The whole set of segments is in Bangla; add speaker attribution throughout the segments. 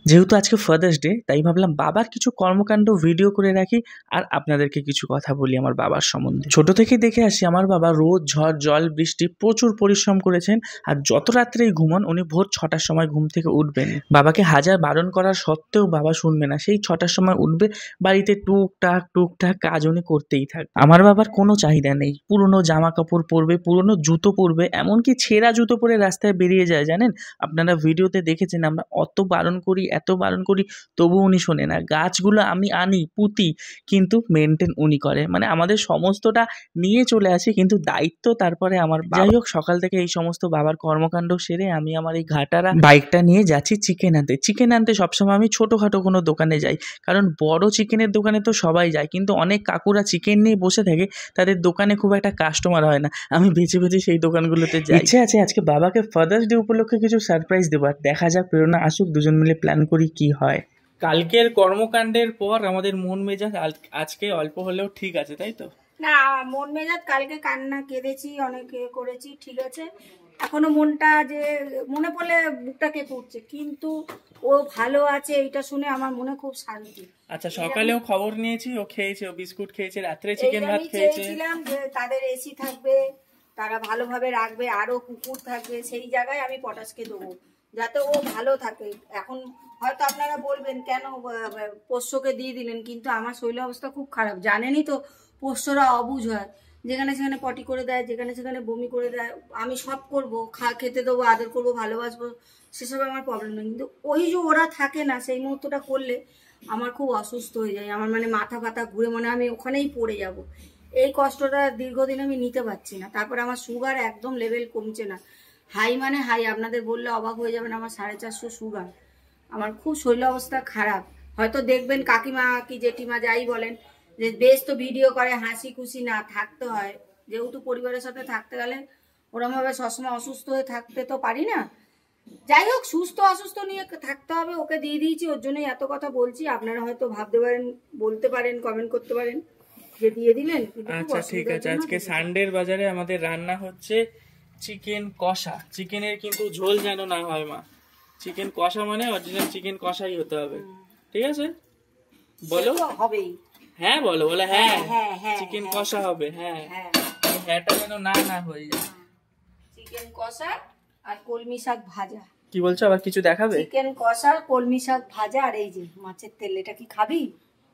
Speaker 1: যেহেতু আজকে ফাদার্স ডে তাই ভাবলাম বাবার কিছু কর্মকাণ্ড ভিডিও করে রাখি আর আপনাদেরকে কিছু কথা বলি আমার বাবার সম্বন্ধে। ছোট থেকেই দেখে আসি আমার বাবা রোদ ঝড় জল বৃষ্টি প্রচুর পরিশ্রম করেছেন, আর যত রাত্রেই ঘুমান উনি ভোর 6টার সময় ঘুম থেকে উঠবেন। বাবাকে হাজার বারণ করার সত্ত্বেও বাবা শুনবে না, সেই 6টার সময় উঠবে, বাড়িতে টুকটাক টুকটাক কাজ উনি করতেই থাকবে। আমার বাবার কোনো চাহিদা নেই, পুরনো জামা কাপড় পরবে, পুরনো জুতো পরবে, এমনকি ছেঁড়া জুতো পরে রাস্তায় বেরিয়ে যায়। জানেন, আপনারা ভিডিওতে দেখেছেন আমরা অত বারণ করি, এত বারণ করি, তবু উনি শোনে না। গাছগুলো আমি আনি পুঁতি, কিন্তু মেনটেন উনি করে, মানে আমাদের সমস্তটা নিয়ে চলে আসি, কিন্তু দায়িত্ব তারপরে আমার। যাই হোক, সকাল থেকে এই সমস্ত বাবার কর্মকাণ্ড সেরে আমি আমার এই ঘাটারা বাইকটা নিয়ে যাচ্ছি চিকেন আনতে। চিকেন আনতে সবসময় আমি ছোটোখাটো কোনো দোকানে যাই, কারণ বড় চিকেনের দোকানে তো সবাই যায়, কিন্তু অনেক কাকুরা চিকেন নিয়ে বসে থাকে, তাদের দোকানে খুব একটা কাস্টমার হয় না। আমি বেছে বেছে সেই দোকানগুলোতে যাই। ইচ্ছে আছে আজকে বাবাকে ফাদার্স ডে উপলক্ষে কিছু সারপ্রাইজ দেবার, দেখা যাক, প্রেরণা আসুক, দুজন মিলে প্ল্যান করি কি হয়। কালকের কর্মকাণ্ডের পর আমাদের মন মেজাজ আজকে অল্প হলেও ঠিক আছে, তাই তো?
Speaker 2: না, মন মেজাজ কালকে কান্না কেঁদেছি, অনেক করেছি, ঠিক আছে। এখনো মনটা যে মনে পড়লে বুকটা কেঁপে উঠছে, কিন্তু ও ভালো আছে এইটা শুনে আমার মনে খুব শান্তি।
Speaker 1: আচ্ছা, সকালেও খবর নিয়েছি, ও খেয়েছে, ও বিস্কুট খেয়েছে, রাত্রে চিকেন ভাত খেয়েছে।
Speaker 2: চেয়েছিলাম যে তাদের এসি থাকবে, তারা ভালোভাবে রাখবে, আরো কুকুর থাকবে, সেই জায়গায় আমি পটাশকে দেবো যাতে ও ভালো থাকে। এখন হয়তো আপনারা বলবেন কেন পোষ্যকে দিয়ে দিলেন, কিন্তু আমার শরীর অবস্থা খুব খারাপ, জানেনই তো। পোষ্যরা অবুঝ হয়, যেখানে সেখানে পটি করে দেয়, যেখানে সেখানে বমি করে দেয়। আমি সব করবো, খেতে দেবো, আদর করবো, ভালোবাসবো, সেসব আমার প্রবলেম নেই, কিন্তু ওই যে ওরা থাকে না, সেই মুহূর্তটা করলে আমার খুব অসুস্থ হয়ে যায়। আমার মানে মাথা ফাথা ঘুরে, মানে আমি ওখানেই পড়ে যাব। এই কষ্টটা দীর্ঘদিন আমি নিতে পারছি না। তারপর আমার সুগার একদম লেভেল কমছে না, হাই মানে হাই, আপনাদের বললে অবাক হয়ে যাবেন, আমার 450 সুগার। আমার খুব শরীর অবস্থা খারাপ। হয়তো দেখবেন কাকিমা কি জেঠিমা যাই বলেন যে বেশ তো ভিডিও করে, হাসি খুশি না থাকতে হয়, যেহেতু পরিবারের সাথে থাকতে গেলে ওরমভাবে সবসময় অসুস্থ হয়ে থাকতে তো পারি না। যাই হোক, সুস্থ অসুস্থ নিয়ে থাকতে হবে, ওকে দিয়ে দিয়েছি, ওর জন্যই এত কথা বলছি। আপনারা হয়তো ভাবতে পারেন, বলতে পারেন, কমেন্ট করতে পারেন যে দিয়ে দিলেন।
Speaker 1: আচ্ছা ঠিক আছে, আজকে সানডের বাজারে আমাদের রান্না হচ্ছে চিকেন কষা। চিকেনের কিন্তু ঝোল যেন না হয় মা, চিকেন কষা মানে অরিজিনাল চিকেন কষাই হতে হবে, ঠিক আছে? বলো
Speaker 2: হবেই।
Speaker 1: হ্যাঁ বলো, বলে হ্যাঁ,
Speaker 2: হ্যাঁ
Speaker 1: চিকেন কষা হবে। হ্যাঁ, হ্যাঁটা যেন না না হয়ে যায়।
Speaker 2: চিকেন কষা আর কলমি শাক ভাজা।
Speaker 1: কি বলছো, আবার কিছু দেখাবে?
Speaker 2: চিকেন কষা, কলমি শাক ভাজা, আর এই যে মাছের তেল। এটা কি খাবি?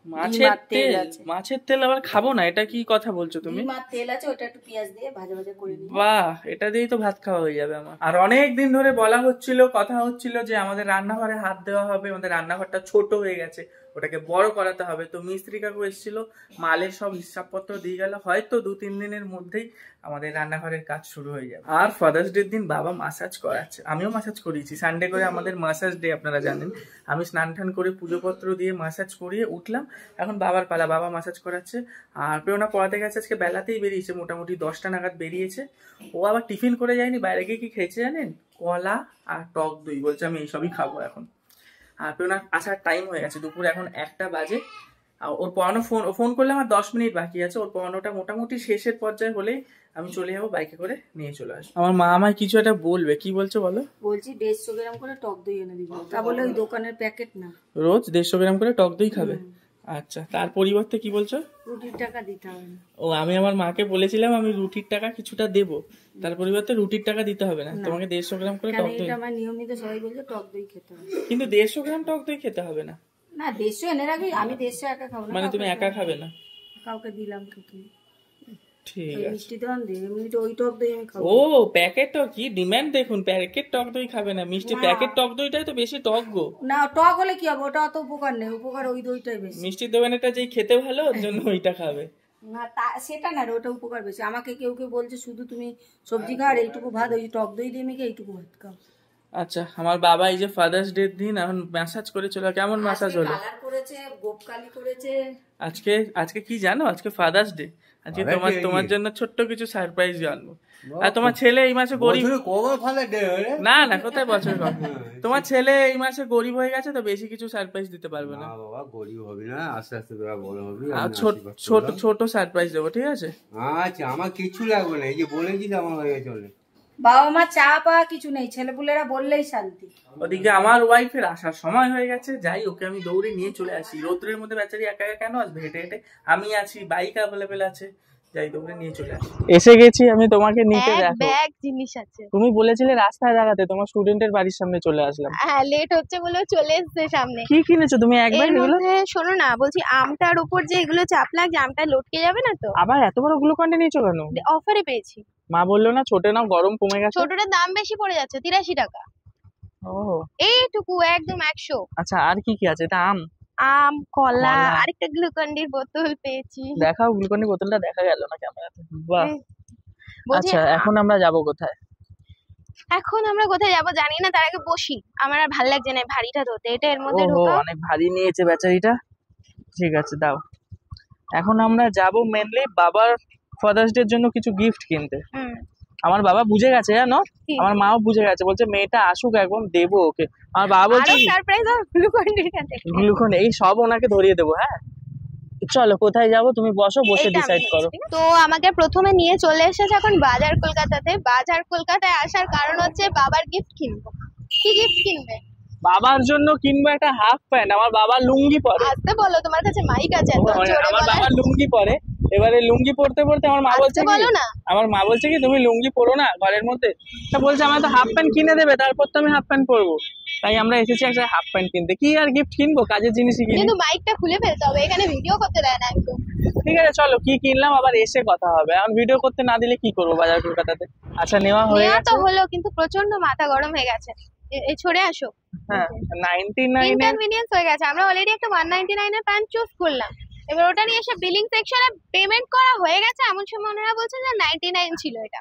Speaker 1: মাছের তেল? মাছের তেল আবার খাবো না, এটা কি কথা বলছো তুমি?
Speaker 2: মাছের তেল আছে, ওটা একটু পেঁয়াজ দিয়ে ভাজা ভাজা করে নিই।
Speaker 1: বাহ, এটা দিয়েই তো ভাত খাওয়া হয়ে যাবে আমার। আর অনেক দিন ধরে বলা হচ্ছিল, কথা হচ্ছিল যে আমাদের রান্নাঘরে হাত দেওয়া হবে, আমাদের রান্নাঘরটা ছোট হয়ে গেছে, ওটাকে বড় করাতে হবে। তো মিস্ত্রি কাকু এসেছিল, মালের সব হিসাবপত্র দিয়ে গেল, হয়তো 2-3 দিনের মধ্যেই আমাদের রান্নাঘরের কাজ শুরু হয়ে যাবে। আর ফাদার্স ডে দিন বাবা মাসাজ করাচ্ছে, আমিও মাসাজ করিয়েছি। সানডে করে আমাদের মাসাজ ডে, আপনারা জানেন। আমি স্নান টান করে পুজোপত্র দিয়ে মাসাজ করিয়ে উঠলাম, এখন বাবার পালা, বাবা মাসাজ করাচ্ছে। আর প্রেরণা পড়াতে গেছে, আজকে বেলাতেই বেরিয়েছে, মোটামুটি 10টা নাগাদ বেরিয়েছে। ও আবার টিফিন করে যায়নি, বাইরে গিয়ে কি খেয়েছে জানেন? কলা আর টক দই, বলছে আমি এইসবই খাবো এখন। আর প্রেরণা আসার টাইম হয়ে গেছে, দুপুর এখন 1টা বাজে। আর ওর পড়ানো ফোন করলে আমার 10 মিনিট বাকি আছে, ওর পড়ানোটা মোটামুটি শেষের পর্যায়ে হলে আমি চলে যাবো, বাইকে করে নিয়ে চলে আসবো। আমার মা আমায় কিছু একটা বলবে, কি বলছো বলো?
Speaker 2: বলছি 150 গ্রাম করে টক দই এনে দিবি, তা বলে ওই দোকানের প্যাকেট না,
Speaker 1: রোজ 150 গ্রাম করে টক দই খাবে? আচ্ছা, তার পরিবর্তে কি বলছো?
Speaker 2: রুটির টাকা দিতে হবে না।
Speaker 1: ও, আমি আমার মাকে বলেছিলাম আমি রুটির টাকা কিছুটা দেবো, তার পরিবর্তে রুটির টাকা দিতে হবে না, তোমাকে 150 গ্রাম করে টক দই।
Speaker 2: আমার নিয়মিত সবাই বলছে টক দই খেতে হবে,
Speaker 1: কিন্তু 150 গ্রাম টক দই খেতে হবে না।
Speaker 2: না 150 এনে রাখবি, আমি 150 একা খাবো না।
Speaker 1: মানে তুমি একা খাবে না?
Speaker 2: কাউকে দিলাম কি?
Speaker 1: ঠিক আছে,
Speaker 2: মিষ্টি দোকান দিয়ে এমনি তো ওই টক দই আমি খাবো।
Speaker 1: ও প্যাকেট টক, কি ডিমান্ড দেখুন, প্যাকেট টক দই খাবে না, মিষ্টি প্যাকেট টক দইটাই তো বেশি টক গো।
Speaker 2: না, টক হলে কি হবে, ওটা অত উপকার নেই, উপকার ওই দইটাই বেশি।
Speaker 1: মিষ্টির দোকানেটা যেই খেতে ভালো, ওর জন্য ওইটা খাবে।
Speaker 2: না সেটা না, ওটা উপকার বেশি। আমাকে কেউ কেউ বলছে শুধু তুমি সবজি খাও আর এইটুকু ভাত, ওই টক দই দিয়ে মেখে এইটুকু ভাত খাও।
Speaker 1: আচ্ছা, আমার বাবা এই যে ফাদার্স ডে দিন এখন ম্যাসাজ করে চলো, কেমন ম্যাসাজ হলো?
Speaker 2: কালার করেছে, গোপকালি করেছে।
Speaker 1: আজকে কি জানো, আজকে ফাদার্স ডে। আজকে তোমার জন্য ছোট্ট কিছু সারপ্রাইজ জানবো। আর তোমার ছেলে এই মাসে গরিব, না না কোথায় বছর কম, তোমার ছেলে এই মাসে গরিব হয়ে গেছে, তো বেশি কিছু সারপ্রাইজ দিতে পারবে না।
Speaker 3: বাবা গরিব হবি না, আস্তে আস্তে তোরা বড় হবি।
Speaker 1: ছোট সারপ্রাইজ দেবো, ঠিক আছে?
Speaker 3: আচ্ছা, আমার কিছু লাগবে না, এই যে বলেছিস আমার হয়ে চলে।
Speaker 2: বাবা মা চা পাওয়া কিছু নেই, ছেলেপুলেরা বললেই শান্তি।
Speaker 1: ওদিকে আমার ওয়াইফের আসার সময় হয়ে গেছে, যাই ওকে আমি দৌড়ে নিয়ে চলে আসি। রোদ্রের মধ্যে বেচারি একা একা কেন আসবে হেঁটে হেঁটে, আমি আছি, বাইক অ্যাভেলেবেল আছে, যাই দৌড়ে নিয়ে চলে আসি। এসে গেছি আমি, তোমাকে নিতে দেখো।
Speaker 4: ব্যাগ জিনিস আছে।
Speaker 1: তুমি বলেছিলে রাস্তায় দাঁড়াতে, তোমার স্টুডেন্টের বাড়ির সামনে চলে আসলাম।
Speaker 4: হ্যাঁ লেট হচ্ছে বলে চলে এসছে সামনে।
Speaker 1: কি কিনেছো তুমি একবার
Speaker 4: এর
Speaker 1: এগুলো?
Speaker 4: মধ্যে শোনো না, বলছি আমটার উপর যে এগুলো চাপ লাগছে, আমটা লটকে যাবে না তো?
Speaker 1: আবার এত বড় গ্লুকন্ডি নিয়েছো কেন?
Speaker 4: অফারে পেয়েছি।
Speaker 1: মা বললো না ছোট নাও, গরম কমে গেছে।
Speaker 4: ছোটটার দাম বেশি পড়ে যাচ্ছে, 83 টাকা।
Speaker 1: ও
Speaker 4: এইটুকু একদম 100।
Speaker 1: আচ্ছা আর কি কি আছে? এটা আম,
Speaker 4: আম, কলা,
Speaker 1: কলা।
Speaker 4: আরেকটা গ্লুকন্ডির বোতল পেয়েছি।
Speaker 1: দেখাও গ্লুকন্ডি বোতলটা, দেখা গেল না ক্যামেরাতে। বাহ।
Speaker 4: বলছি
Speaker 1: আচ্ছা এখন আমরা যাব কোথায়?
Speaker 4: এখন আমরা কোথায় যাব জানি না, তার আগে বসি। আমার আর ভালো লাগছে না ভারীটা ধরতে, এটা এর মধ্যে
Speaker 1: ওহো
Speaker 4: ঢোকা।
Speaker 1: অনেক ভারী নিয়েছে বেচারিটা। ঠিক আছে দাও। এখন আমরা যাব মেনলি বাবার ফাদার্স ডে এর জন্য কিছু গিফট কিনতে। আমার বাবা বুঝে গেছে জানো, আমার মাও বুঝে গেছে, বলছে মেয়েটা আসুক এখন দেবো ওকে। আমার বাবা বলছে
Speaker 4: আরো সারপ্রাইজ আর গ্লুকন্ডির কাছে।
Speaker 1: গ্লুকন এই সব ওনাকে ধরিয়ে দেবো। হ্যাঁ চলো কোথায় যাব, তুমি বসো, বসে
Speaker 4: এটা
Speaker 1: ডিসাইড
Speaker 4: আমি
Speaker 1: করো।
Speaker 4: নিচ্ছি। তো আমাকে প্রথমে নিয়ে চলে এসেছে এখন বাজার কলকাতাতে। বাজার কলকাতায় আসার কারণ হচ্ছে বাবার গিফট কিনবো। কি গিফট কিনবে?
Speaker 1: বাবার জন্য কিনবো একটা হাফ প্যান্ট। আমার বাবা লুঙ্গি পরে।
Speaker 4: আসতে বলো, তোমার কাছে মাইক আছে এত জোরে
Speaker 1: আমার
Speaker 4: বলার?
Speaker 1: বাবা লুঙ্গি পরে, এবারে লুঙ্গি পরতে পরতে আমার মা বলছে
Speaker 4: আসতে বলো না।
Speaker 1: আমার মা বলছে কি তুমি লুঙ্গি পরো না ঘরের মধ্যে, তা বলছে আমার তো হাফ প্যান্ট কিনে দেবে, তারপর তো আমি হাফ প্যান্ট পরবো। তাই আমরা এসেছি একটা হাফ প্যান্ট কিনতে। কি আর গিফট কিনবো, কাজের জিনিসই কিনি।
Speaker 4: কিন্তু মাইকটা খুলে ফেলতে হবে, এখানে ভিডিও করতে দেয় না একদম।
Speaker 1: ঠিক আছে চলো কি কিনলাম আবার এসে কথা হবে, এখন ভিডিও করতে না দিলে কি করবো বাজার কলকাতাতে। আচ্ছা নেওয়া হয়ে
Speaker 4: নেওয়া
Speaker 1: গেছে।
Speaker 4: তো হলো, কিন্তু প্রচন্ড মাথা গরম হয়ে গেছে। এই ছড়ে আসো।
Speaker 1: হ্যাঁ 99 এর
Speaker 4: ইনকনভিনিয়েন্স হয়ে গেছে। আমরা অলরেডি একটা 199 এর প্যান্ট চুজ করলাম, এবার ওটা নিয়ে এসে বিলিং সেকশনে পেমেন্ট করা হয়ে গেছে, এমন সময় ওনারা বলছে যে 99 ছিল এটা।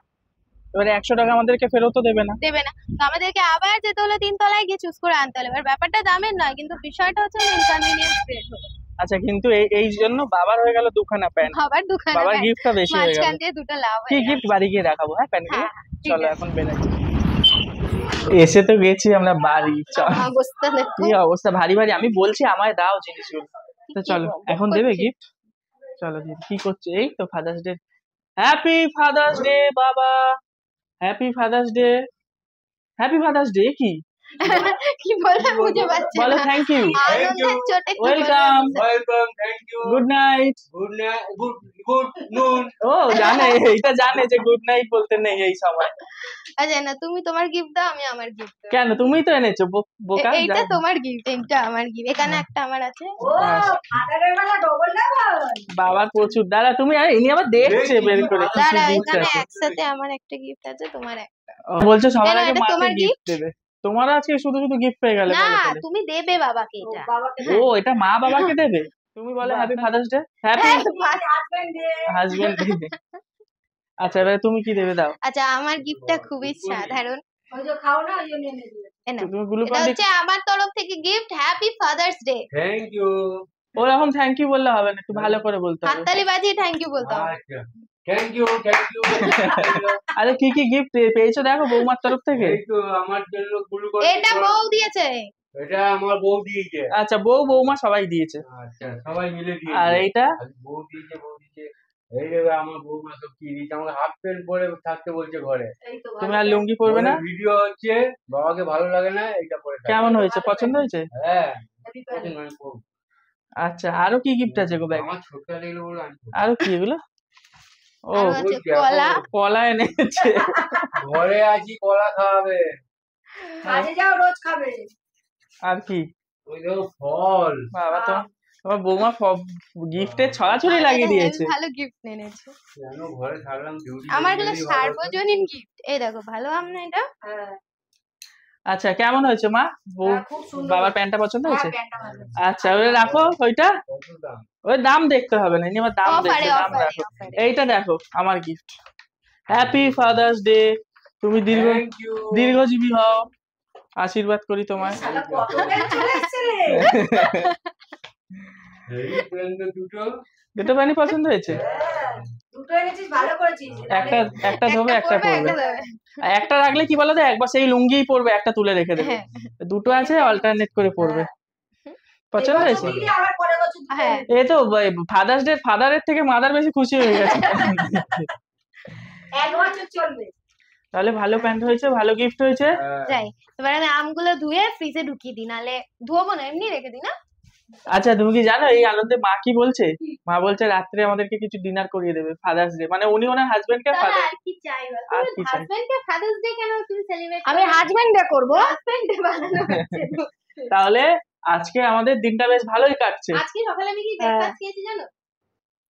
Speaker 1: এবারে 100 টাকা আমাদেরকে ফেরতও দেবে না।
Speaker 4: দেবে না, তো আমাদেরকে আবার যেতে হলো 3 তলায় গিয়ে চুজ করে আনতে হলো। এবার ব্যাপারটা দামের নয়, কিন্তু বিষয়টা হচ্ছে ইনকনভিনিয়েন্স ক্রিয়েট হলো।
Speaker 1: আচ্ছা কিন্তু এই জন্য বাবার হয়ে গেল দুখানা প্যান্ট,
Speaker 4: আবার দোকানে
Speaker 1: বাবার গিফটটা বেশি হয়ে গেল।
Speaker 4: মাঝখান দিয়ে দুটো লাভ
Speaker 1: কি
Speaker 4: হয়ে গেল।
Speaker 1: গিফট বাড়ি গিয়ে দেখাবো। হ্যাঁ প্যান্টগুলো
Speaker 4: ঠিক
Speaker 1: চলো
Speaker 4: আছে।
Speaker 1: এখন বেরাই। এসে তো গেছি আমরা বাড়ি। চল
Speaker 4: অবস্থা দেখো।
Speaker 1: কি অবস্থা, ভারী ভারী। আমি বলছি আমায় দাও জিনিসগুলো, তো চলো এখন দেবে গিফট। চলো দিদি কি করছে? এই তো father's day. Happy father's day বাবা, happy father's day, happy father's day. কি
Speaker 4: কি বলতে বুঝে পাচ্ছি
Speaker 1: বলো?
Speaker 4: না।
Speaker 1: থ্যাংক ইউ,
Speaker 4: আনন্দের চোটে কি
Speaker 1: welcome,
Speaker 3: welcome, thank you,
Speaker 1: good night.
Speaker 3: Good night, good noon.
Speaker 1: ও জানে, এটা জানে যে গুড নাইট বলতে নেই এই সময়।
Speaker 4: আচ্ছা না, তুমি তোমার গিফট দাও, আমি আমার গিফট দাও।
Speaker 1: কেন তুমি তো এনেছো বোকা।
Speaker 4: এইটা তোমার গিফট, এইটা আমার গিফট। এখানে একটা আমার আছে।
Speaker 2: ও ফাদারের বেলা ডবল ডাবল।
Speaker 1: বাবার প্রচুর। দাঁড়া তুমি, আর ইনি আবার দেখছে বের করে কি
Speaker 4: দাঁড়া,
Speaker 1: গিফট
Speaker 4: এখানে
Speaker 1: আছে।
Speaker 4: একসাথে আমার একটা গিফট আছে, তোমার একটা।
Speaker 1: বলছো সবার
Speaker 4: কেন,
Speaker 1: আগে
Speaker 4: এটা
Speaker 1: মাকে
Speaker 4: তোমার
Speaker 1: গিফট
Speaker 4: gift?
Speaker 1: দেবে। তোমার আজকে শুধু শুধু গিফট পেয়ে গেলে
Speaker 4: না,
Speaker 1: বলো তাহলে।
Speaker 4: তুমি দেবে বাবাকে এটা।
Speaker 2: বাবাকে
Speaker 1: ও এটা মা বাবাকে দেবে। তুমি বলে happy father's day, happy
Speaker 2: husband day.
Speaker 1: Husband day. আচ্ছা এবারে তুমি কি দেবে দাও।
Speaker 4: আচ্ছা, আমার গিফটটা খুবই সাধারণ।
Speaker 2: ওই যে খাও না, ওই জন্য এনে দিলে।
Speaker 4: এ নাও।
Speaker 1: তুমি
Speaker 4: এটা
Speaker 1: গ্লুকন ডি।
Speaker 4: হচ্ছে আমার তরফ থেকে gift, happy father's day.
Speaker 3: Thank you.
Speaker 1: ওরকম থ্যাংক ইউ বললে হবে না, একটু ভালো করে বলতে হবে।
Speaker 4: হাততালি বাজিয়ে থ্যাংক ইউ বলতে হবে।
Speaker 3: আচ্ছা থ্যাংক ইউ, থ্যাংক ইউ।
Speaker 1: আরে কি কি গিফট পেয়েছো দেখো বৌমার তরফ থেকে।
Speaker 3: এই তো আমার জন্য গ্লুকন।
Speaker 4: এটা বউ দিয়েছে।
Speaker 3: এটা আমার বউ দিয়েছে।
Speaker 1: আচ্ছা বউ বৌমা সবাই দিয়েছে।
Speaker 3: আচ্ছা সবাই মিলে দিয়েছে।
Speaker 1: আর এইটা
Speaker 3: বউ দিয়েছে, বউ দিয়েছে। এই যে আমার বউমা সব কি দিয়েছে, আমাকে হাফ প্যান্ট পরে থাকতে বলছে ঘরে।
Speaker 2: এই তো
Speaker 1: তুমি আর লুঙ্গি পরবে না?
Speaker 3: ভিডিও হচ্ছে, বাবাকে ভালো লাগে না, এটা পরে থাকবে।
Speaker 1: কেমন হয়েছে, পছন্দ হয়েছে?
Speaker 3: হ্যাঁ
Speaker 2: হ্যাপি ফাদার।
Speaker 3: আমি পরবো।
Speaker 1: আচ্ছা আরো কি গিফট আছে গো ব্যাগ?
Speaker 3: আমার ছোট লেগে বলে আমি পরবো।
Speaker 1: আরো কি এগুলো? ও
Speaker 4: আর হচ্ছে
Speaker 3: ওই দেখো,
Speaker 4: কলা।
Speaker 1: কলা এনেছে।
Speaker 3: ঘরে আছি, কলা খাওয়াবে।
Speaker 2: কাজে যাও, রোজ খাবে।
Speaker 1: আর কি?
Speaker 3: ওই দেখো ফল।
Speaker 1: বাবা তোমার বৌমা গিফটের ছড়াছড়ি লাগিয়ে দিয়েছে।
Speaker 4: ভালো গিফট এনেছে।
Speaker 3: কেন ঘরে থাকলাম, ডিউটি।
Speaker 4: আমার এগুলো সার্বজনীন গিফট। এই দেখো, ভালো আম না এটা?
Speaker 2: হ্যাঁ,
Speaker 1: আচ্ছা কেমন হয়েছে মা?
Speaker 2: খুব সুন্দর।
Speaker 1: বাবার প্যান্টটা পছন্দ হয়েছে?
Speaker 2: হ্যাঁ, প্যান্টটা ভালো।
Speaker 1: আচ্ছা ওই রাখো ওইটা।
Speaker 3: কত দাম?
Speaker 1: ওই দাম দেখতে হবে না, ইনি আমার দাম
Speaker 4: অফারে,
Speaker 1: দেখছে, দাম
Speaker 4: অফারে,
Speaker 1: রাখো।
Speaker 4: অফারে।
Speaker 1: এইটা দেখো আমার গিফট, হ্যাপি ফাদার্স ডে। তুমি
Speaker 3: Thank you.
Speaker 1: দীর্ঘজীবী হও, আশীর্বাদ করি তোমায়।
Speaker 2: শালা কত প্যান্ট চলে এসছে রে।
Speaker 3: এই প্যান্ট দুটো।
Speaker 1: দুটো প্যান্টই পছন্দ হয়েছে?
Speaker 2: হ্যাঁ, দুটো এনেছিস, ভালো করেছিস।
Speaker 1: একটা ধোবে একটা পরবে। একটা রাখলে কি বলো তো, একবার সেই লুঙ্গিই পরবে, একটা তুলে রেখে দেবে। দুটো আছে অল্টারনেট করে পরবে। পছন্দ হয়েছে?
Speaker 2: আবার পরের বছর দুটো
Speaker 4: হ্যাঁ।
Speaker 2: এনেছিস।
Speaker 1: এই তো ফাদার্স ডে ফাদারের থেকে মাদার বেশি খুশি হয়ে গেছে।
Speaker 2: 1 বছর চলবে।
Speaker 1: তাহলে ভালো প্যান্ট হয়েছে, ভালো গিফট হয়েছে।
Speaker 4: যাই, এবার আমি আমগুলো ধুয়ে ফ্রিজে ঢুকিয়ে দিই, নাহলে ধোবো না, এমনি রেখে দিই না।
Speaker 1: আচ্ছা তুমি কি জানো এই আনন্দে মা কি বলছে? মা বলছে রাত্রে আমাদেরকে কিছু ডিনার করিয়ে দেবে, ফাদার্স ডে, মানে উনি ওনার হাজবেন্ডকে
Speaker 4: তাহলে
Speaker 1: ফাদার
Speaker 4: আর কি চাই বল?
Speaker 1: আর
Speaker 4: তুমি
Speaker 1: কি চাই?
Speaker 4: হাজবেন্ডকে ফাদার্স ডে কেন তুমি সেলিব্রেট
Speaker 2: আমি হাজবেন্ড ডে করবো।
Speaker 4: হাজবেন্ড ডে বানানো হচ্ছে।
Speaker 1: তাহলে আজকে আমাদের দিনটা বেশ ভালোই কাটছে।
Speaker 4: আজকে সকালে আমি কি ব্রেকফাস্ট খেয়েছি জানো?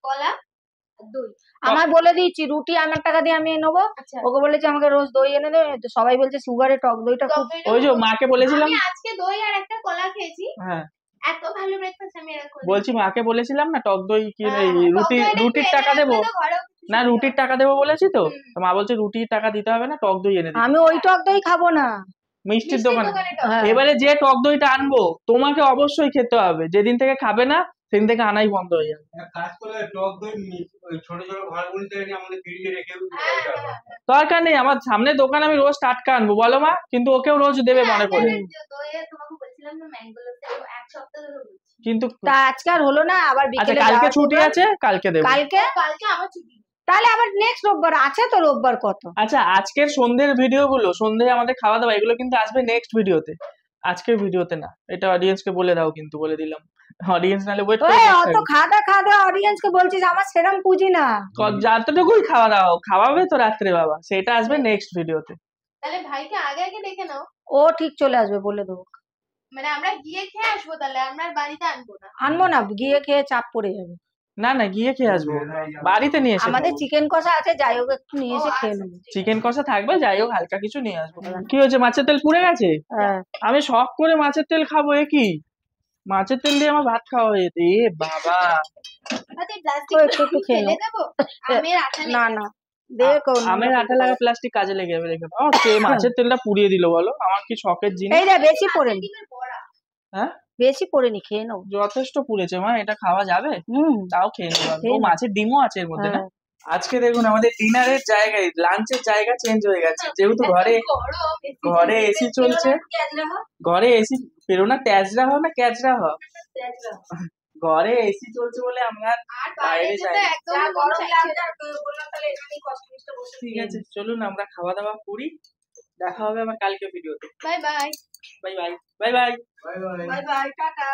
Speaker 4: কলা আর দই।
Speaker 2: আমার বলে দিয়েছি রুটি আমার টাকা দিয়ে আমি নেবো।
Speaker 4: আচ্ছা,
Speaker 2: ওকে বলেছি আমাকে রোজ দই এনে দে, তো সবাই বলছে সুগারে টক দইটা খুব।
Speaker 1: ওই যে মাকে বলেছিলাম,
Speaker 4: আমি আজকে দই আর একটা কলা খেয়েছি,
Speaker 1: হ্যাঁ
Speaker 4: এত ভালো ব্রেকফাস্ট আমি এরকম
Speaker 1: বলছি মাকে বলেছিলাম না টক দই কি
Speaker 4: হ্যাঁ,
Speaker 1: এই
Speaker 4: হ্যাঁ,
Speaker 1: রুটি,
Speaker 4: টক দইটা একটু
Speaker 1: রুটির
Speaker 4: এনে
Speaker 1: টাকা
Speaker 4: রাখলে
Speaker 1: দেবো
Speaker 4: তো ঘরেও কিছু
Speaker 1: না,
Speaker 4: সুবিধা
Speaker 1: রুটির
Speaker 4: হবে।
Speaker 1: টাকা দেবো বলেছি তো।
Speaker 4: হুম।
Speaker 1: তো মা বলছে রুটির টাকা দিতে হবে না, টক দই এনে দিই।
Speaker 2: আমি ওই টক দই খাবো না।
Speaker 1: মিষ্টির
Speaker 4: মিষ্টির
Speaker 1: দোকানে।
Speaker 4: দোকানে টক
Speaker 2: হ্যাঁ।
Speaker 1: এবারে যে টক দইটা আনবো তোমাকে অবশ্যই খেতে হবে, যেদিন থেকে খাবে না সেদিন থেকে আনাই বন্ধ হয়ে যাবে।
Speaker 3: এক কাজ করলে টক দই ওই ছোট ছোট ঘরগুলো থেকে নিয়ে আমাদের ফিরিয়ে রেখে
Speaker 4: হ্যাঁ, হ্যাঁ,
Speaker 1: দরকার নেই, আমার সামনে দোকান, আমি রোজ টাটকা আনবো বলো মা, কিন্তু ওকেও রোজ দেবে মনে করে।
Speaker 4: দইয়ে তোমাকে বলছিলাম না ম্যাঙ্গো লস্যি, এক সপ্তাহ ধরে বলছি।
Speaker 1: কিন্তু
Speaker 2: তা আজকে আর হলো না, আবার
Speaker 1: আচ্ছা
Speaker 2: বিকেলে
Speaker 1: কালকে
Speaker 2: যাওয়ার
Speaker 1: ছুটি
Speaker 2: program।
Speaker 1: আছে, কালকে দেবো।
Speaker 2: কালকে
Speaker 4: কালকে আমার ছুটি।
Speaker 2: তাহলে আবার নেক্সট রোববার আছে তো, রোববার কত?
Speaker 1: আচ্ছা আজকের সন্ধ্যের ভিডিও গুলো, সন্ধ্যে আমাদের খাওয়া দাওয়া, এগুলো কিন্তু আসবে নেক্সট ভিডিওতে, আজকের ভিডিওতে না। এটা অডিয়েন্সকে বলে দাও, কিন্তু বলে দিলাম, অডিয়েন্স নালে ওয়েট করে
Speaker 2: ওই
Speaker 1: বসে
Speaker 2: অত
Speaker 1: থাকবে।
Speaker 2: খাওয়া দাওয়া অডিয়েন্স কে বলছিস, আমার সেরম পুঁজি না।
Speaker 1: যতটুকুই খাওয়া দাওয়া হোক, খাওয়াবে তো রাত্রে বাবা, সেটা আসবে নেক্সট ভিডিওতে।
Speaker 4: তাহলে ভাইকে আগে আগে ডেকে নাও,
Speaker 2: ও ঠিক চলে আসবে বলে দেবো।
Speaker 4: মানে আমরা গিয়ে খেয়ে আসবো, তাহলে আমরা আর বাড়িতে আনবো না।
Speaker 2: আনবো না, গিয়ে খেয়ে চাপ পড়ে যাবে।
Speaker 1: না না গিয়ে খেয়ে আসবো, বাড়িতে নিয়ে এসে
Speaker 2: আমাদের চিকেন কষা আছে, যাই হোক একটু নিয়ে এসে
Speaker 4: ও,
Speaker 2: খেয়ে
Speaker 4: আচ্ছা,
Speaker 2: নেবো।
Speaker 4: ঠিক আছে।
Speaker 1: চিকেন কষা থাকবে, যাই হোক হালকা কিছু নিয়ে আসবো। কি হয়েছে, মাছের তেল পুড়ে গেছে?
Speaker 2: হ্যাঁ।
Speaker 1: আমি শখ করে মাছের তেল খাবো, এ কি? মাছের তেল দিয়ে আমার ভাত খাওয়া হয়েছে, এ বাবা।
Speaker 4: আচ্ছা, এই প্লাস্টিক
Speaker 2: ও, একটু একটু খেয়ে
Speaker 4: ফেলে
Speaker 2: নাও।
Speaker 4: দেবো? আমের আঠা
Speaker 2: না
Speaker 4: নেই।
Speaker 2: না, দেখো
Speaker 1: আমের আঠা লাগা প্লাস্টিক কাজে লেগে যাবে, দেখে নাও। কে মাছের তেলটা পুড়িয়ে দিল বলো, আমার কি শখের জিনিস।
Speaker 2: এই রে, বেশি পড়েনি,
Speaker 4: ডিমের বড়া।
Speaker 1: হ্যাঁ
Speaker 2: বেশি পড়েনি, খেয়ে নাও।
Speaker 1: যথেষ্ট পুড়েছে মা, এটা খাওয়া যাবে? তাও খেয়ে নেবো আমি। ও
Speaker 2: খেয়ে নাও।
Speaker 1: মাছের ডিমও আছে এর মধ্যে না?
Speaker 2: হ্যাঁ।
Speaker 1: আজকে দেখুন আমাদের ডিনারের জায়গায়, লাঞ্চের জায়গা চেঞ্জ হয়ে গেছে, যেহেতু ঘরে ঘরে এসি চলছে। ঘরে এসি পেরো না, ট্যাজরা হও না ক্যাজরা হও, ঘরে এসি চলছে বলে আমরা
Speaker 4: আর
Speaker 1: বাইরে
Speaker 4: বাইরে
Speaker 1: যাই
Speaker 4: যেতে
Speaker 1: না।
Speaker 4: একদম
Speaker 2: যা
Speaker 4: মন
Speaker 2: গরম
Speaker 4: চাইছে
Speaker 2: লাগছে,
Speaker 4: না।
Speaker 2: আর তুই বললাম তাহলে এখানেই কষ্ট বসে
Speaker 1: ঠিক আছে চলুন আমরা খাওয়া দাওয়া করি, দেখা হবে আমার কালকে ভিডিওতে।
Speaker 4: Bye bye.
Speaker 1: Bye bye bye bye.
Speaker 3: Bye bye.
Speaker 2: Bye bye, tata.